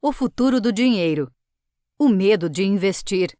O futuro do dinheiro. O medo de investir.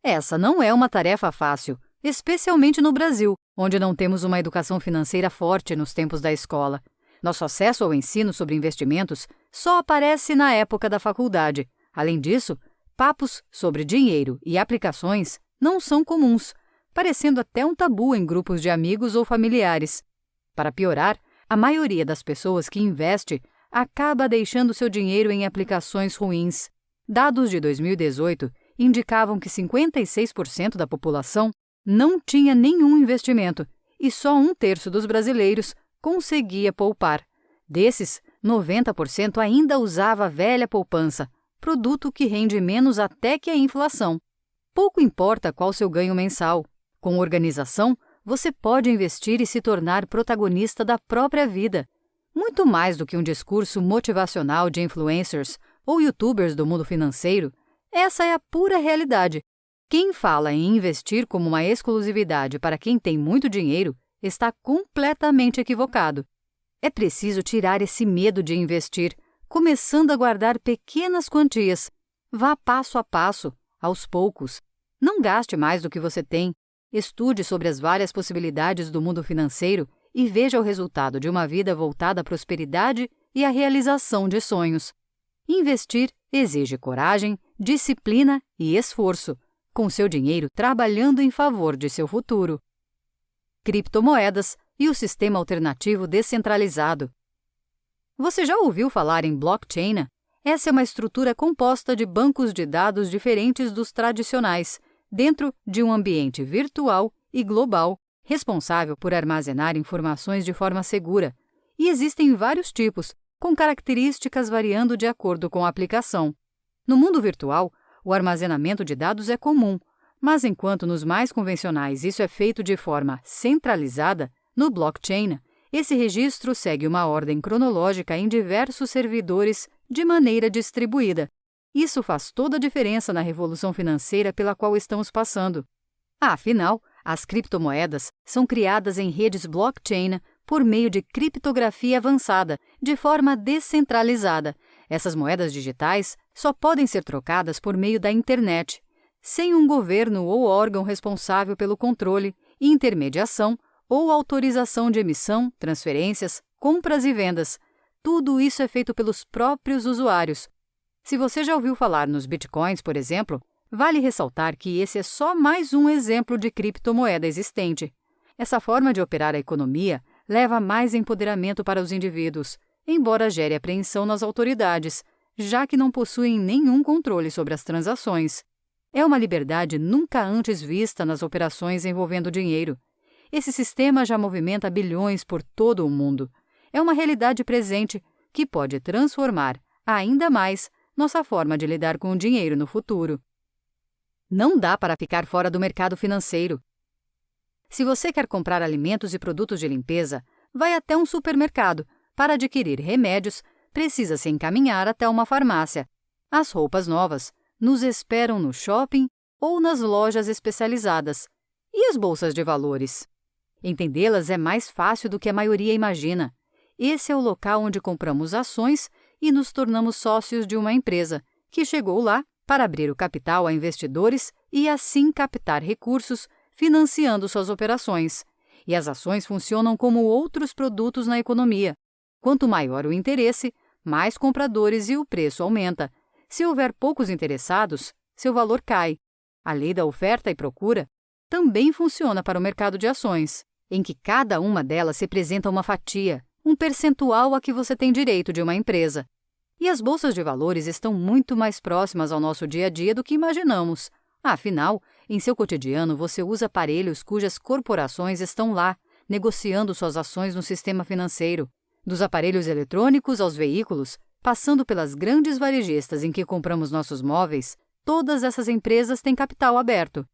Essa não é uma tarefa fácil, especialmente no Brasil, onde não temos uma educação financeira forte nos tempos da escola. Nosso acesso ao ensino sobre investimentos só aparece na época da faculdade. Além disso, papos sobre dinheiro e aplicações não são comuns, parecendo até um tabu em grupos de amigos ou familiares. Para piorar, a maioria das pessoas que investe acaba deixando seu dinheiro em aplicações ruins. Dados de 2018 indicavam que 56% da população não tinha nenhum investimento e só 1/3 dos brasileiros conseguia poupar. Desses, 90% ainda usava a velha poupança, produto que rende menos até que a inflação. Pouco importa qual seu ganho mensal. Com organização, você pode investir e se tornar protagonista da própria vida. Muito mais do que um discurso motivacional de influencers ou youtubers do mundo financeiro, essa é a pura realidade. Quem fala em investir como uma exclusividade para quem tem muito dinheiro está completamente equivocado. É preciso tirar esse medo de investir, começando a guardar pequenas quantias. Vá passo a passo, aos poucos. Não gaste mais do que você tem. Estude sobre as várias possibilidades do mundo financeiro e veja o resultado de uma vida voltada à prosperidade e à realização de sonhos. Investir exige coragem, disciplina e esforço, com seu dinheiro trabalhando em favor de seu futuro. Criptomoedas e o sistema alternativo descentralizado. Você já ouviu falar em blockchain? Essa é uma estrutura composta de bancos de dados diferentes dos tradicionais, dentro de um ambiente virtual e global, responsável por armazenar informações de forma segura. E existem vários tipos, com características variando de acordo com a aplicação. No mundo virtual, o armazenamento de dados é comum, mas enquanto nos mais convencionais isso é feito de forma centralizada, no blockchain, esse registro segue uma ordem cronológica em diversos servidores de maneira distribuída. Isso faz toda a diferença na revolução financeira pela qual estamos passando. Afinal, as criptomoedas são criadas em redes blockchain por meio de criptografia avançada, de forma descentralizada. Essas moedas digitais só podem ser trocadas por meio da internet, sem um governo ou órgão responsável pelo controle, intermediação ou autorização de emissão, transferências, compras e vendas. Tudo isso é feito pelos próprios usuários. Se você já ouviu falar nos bitcoins, por exemplo, vale ressaltar que esse é só mais um exemplo de criptomoeda existente. Essa forma de operar a economia leva mais empoderamento para os indivíduos, embora gere apreensão nas autoridades, já que não possuem nenhum controle sobre as transações. É uma liberdade nunca antes vista nas operações envolvendo dinheiro. Esse sistema já movimenta bilhões por todo o mundo. É uma realidade presente que pode transformar ainda mais nossa forma de lidar com o dinheiro no futuro. Não dá para ficar fora do mercado financeiro. Se você quer comprar alimentos e produtos de limpeza, vai até um supermercado. Para adquirir remédios, precisa se encaminhar até uma farmácia. As roupas novas nos esperam no shopping ou nas lojas especializadas. E as bolsas de valores? Entendê-las é mais fácil do que a maioria imagina. Esse é o local onde compramos ações e nos tornamos sócios de uma empresa, que chegou lá para abrir o capital a investidores e assim captar recursos, financiando suas operações. E as ações funcionam como outros produtos na economia. Quanto maior o interesse, mais compradores e o preço aumenta. Se houver poucos interessados, seu valor cai. A lei da oferta e procura também funciona para o mercado de ações, em que cada uma delas representa uma fatia, um percentual a que você tem direito de uma empresa. E as bolsas de valores estão muito mais próximas ao nosso dia a dia do que imaginamos. Afinal, em seu cotidiano você usa aparelhos cujas corporações estão lá, negociando suas ações no sistema financeiro. Dos aparelhos eletrônicos aos veículos, passando pelas grandes varejistas em que compramos nossos móveis, todas essas empresas têm capital aberto.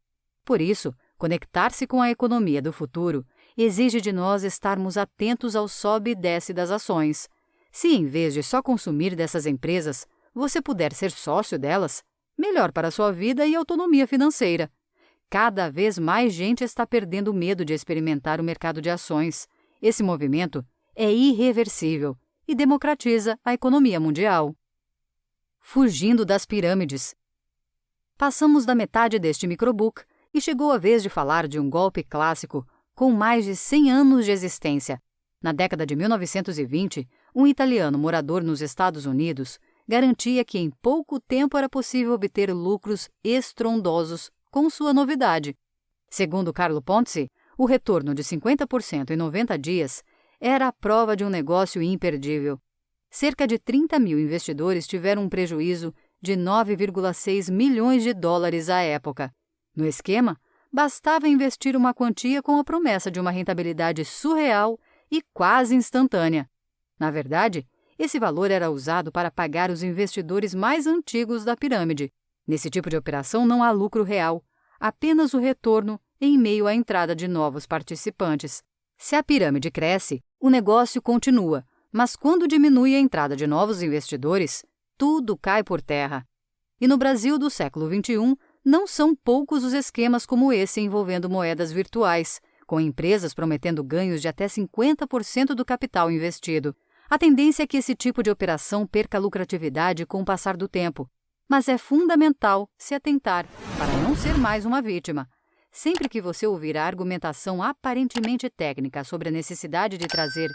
Por isso, conectar-se com a economia do futuro exige de nós estarmos atentos ao sobe e desce das ações. Se, em vez de só consumir dessas empresas, você puder ser sócio delas, melhor para a sua vida e autonomia financeira. Cada vez mais gente está perdendo o medo de experimentar o mercado de ações. Esse movimento é irreversível e democratiza a economia mundial. fugindo das pirâmides. Passamos da metade deste microbook e chegou a vez de falar de um golpe clássico com mais de 100 anos de existência. Na década de 1920, um italiano morador nos Estados Unidos garantia que em pouco tempo era possível obter lucros estrondosos com sua novidade. Segundo Carlo Ponzi, o retorno de 50% em 90 dias era a prova de um negócio imperdível. Cerca de 30 mil investidores tiveram um prejuízo de 9,6 milhões de dólares à época. No esquema, bastava investir uma quantia com a promessa de uma rentabilidade surreal e quase instantânea. Na verdade, esse valor era usado para pagar os investidores mais antigos da pirâmide. Nesse tipo de operação não há lucro real, apenas o retorno em meio à entrada de novos participantes. Se a pirâmide cresce, o negócio continua, mas quando diminui a entrada de novos investidores, tudo cai por terra. E no Brasil do século XXI, não são poucos os esquemas como esse envolvendo moedas virtuais, com empresas prometendo ganhos de até 50% do capital investido. A tendência é que esse tipo de operação perca lucratividade com o passar do tempo, mas é fundamental se atentar para não ser mais uma vítima. Sempre que você ouvir a argumentação aparentemente técnica sobre a necessidade de trazer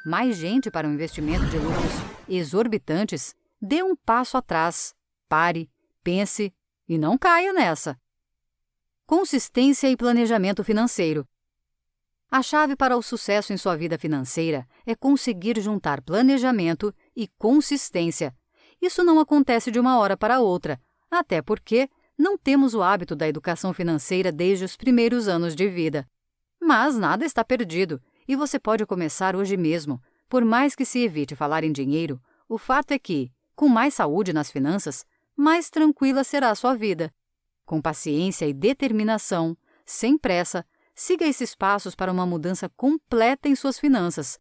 mais gente para um investimento de lucros exorbitantes, dê um passo atrás, pare, pense e não caia nessa. Consistência e planejamento financeiro. A chave para o sucesso em sua vida financeira é conseguir juntar planejamento e consistência. Isso não acontece de uma hora para outra, até porque não temos o hábito da educação financeira desde os primeiros anos de vida. Mas nada está perdido e você pode começar hoje mesmo. Por mais que se evite falar em dinheiro, o fato é que, com mais saúde nas finanças, mais tranquila será a sua vida. Com paciência e determinação, sem pressa, siga esses passos para uma mudança completa em suas finanças.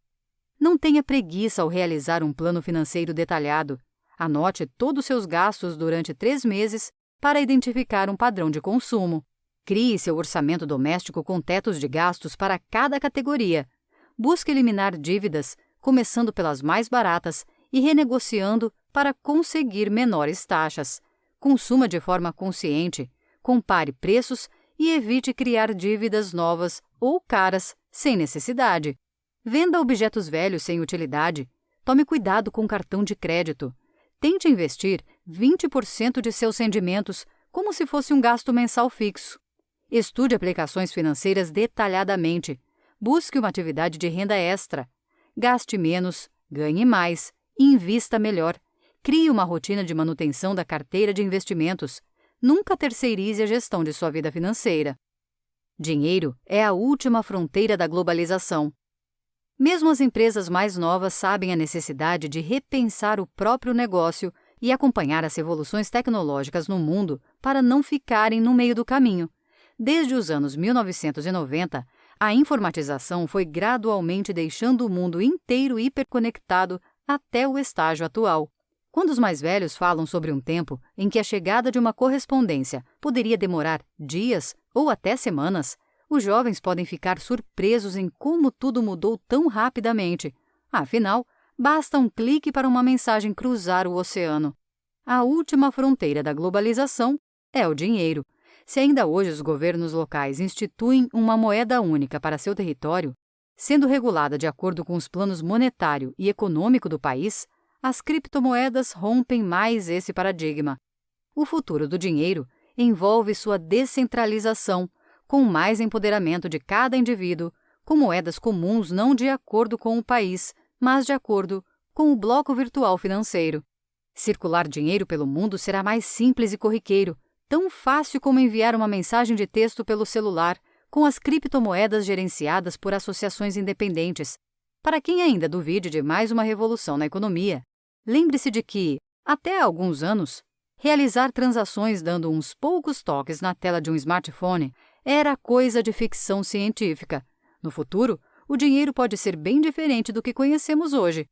Não tenha preguiça ao realizar um plano financeiro detalhado. Anote todos os seus gastos durante 3 meses para identificar um padrão de consumo. Crie seu orçamento doméstico com tetos de gastos para cada categoria. Busque eliminar dívidas, começando pelas mais baratas e renegociando para conseguir menores taxas. Consuma de forma consciente, compare preços e evite criar dívidas novas ou caras sem necessidade. Venda objetos velhos sem utilidade. Tome cuidado com cartão de crédito. Tente investir 20% de seus rendimentos como se fosse um gasto mensal fixo. Estude aplicações financeiras detalhadamente. Busque uma atividade de renda extra. Gaste menos, ganhe mais, invista melhor. Crie uma rotina de manutenção da carteira de investimentos. Nunca terceirize a gestão de sua vida financeira. Dinheiro é a última fronteira da globalização. Mesmo as empresas mais novas sabem a necessidade de repensar o próprio negócio e acompanhar as revoluções tecnológicas no mundo para não ficarem no meio do caminho. Desde os anos 1990, a informatização foi gradualmente deixando o mundo inteiro hiperconectado até o estágio atual. Quando os mais velhos falam sobre um tempo em que a chegada de uma correspondência poderia demorar dias ou até semanas, os jovens podem ficar surpresos em como tudo mudou tão rapidamente. Afinal, basta um clique para uma mensagem cruzar o oceano. A última fronteira da globalização é o dinheiro. Se ainda hoje os governos locais instituem uma moeda única para seu território, sendo regulada de acordo com os planos monetário e econômico do país, as criptomoedas rompem mais esse paradigma. O futuro do dinheiro envolve sua descentralização, com mais empoderamento de cada indivíduo, com moedas comuns não de acordo com o país, mas de acordo com o bloco virtual financeiro. Circular dinheiro pelo mundo será mais simples e corriqueiro, tão fácil como enviar uma mensagem de texto pelo celular, com as criptomoedas gerenciadas por associações independentes. Para quem ainda duvide de mais uma revolução na economia, lembre-se de que, até há alguns anos, realizar transações dando uns poucos toques na tela de um smartphone era coisa de ficção científica. No futuro, o dinheiro pode ser bem diferente do que conhecemos hoje.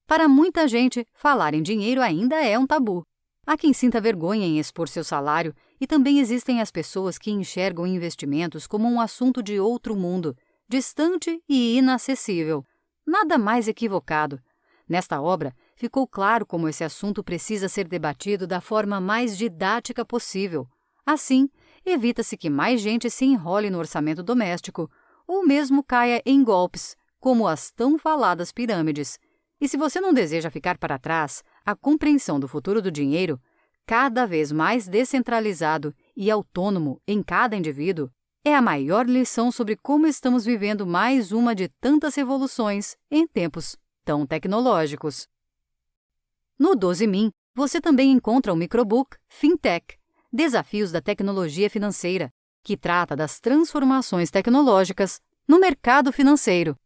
Para muita gente, falar em dinheiro ainda é um tabu. Há quem sinta vergonha em expor seu salário e também existem as pessoas que enxergam investimentos como um assunto de outro mundo, distante e inacessível. Nada mais equivocado. Nesta obra, ficou claro como esse assunto precisa ser debatido da forma mais didática possível. Assim, evita-se que mais gente se enrole no orçamento doméstico ou mesmo caia em golpes, como as tão faladas pirâmides. E se você não deseja ficar para trás, a compreensão do futuro do dinheiro, cada vez mais descentralizado e autônomo em cada indivíduo, é a maior lição sobre como estamos vivendo mais uma de tantas revoluções em tempos tão tecnológicos. No 12min, você também encontra o microbook Fintech, Desafios da Tecnologia Financeira, que trata das transformações tecnológicas no mercado financeiro.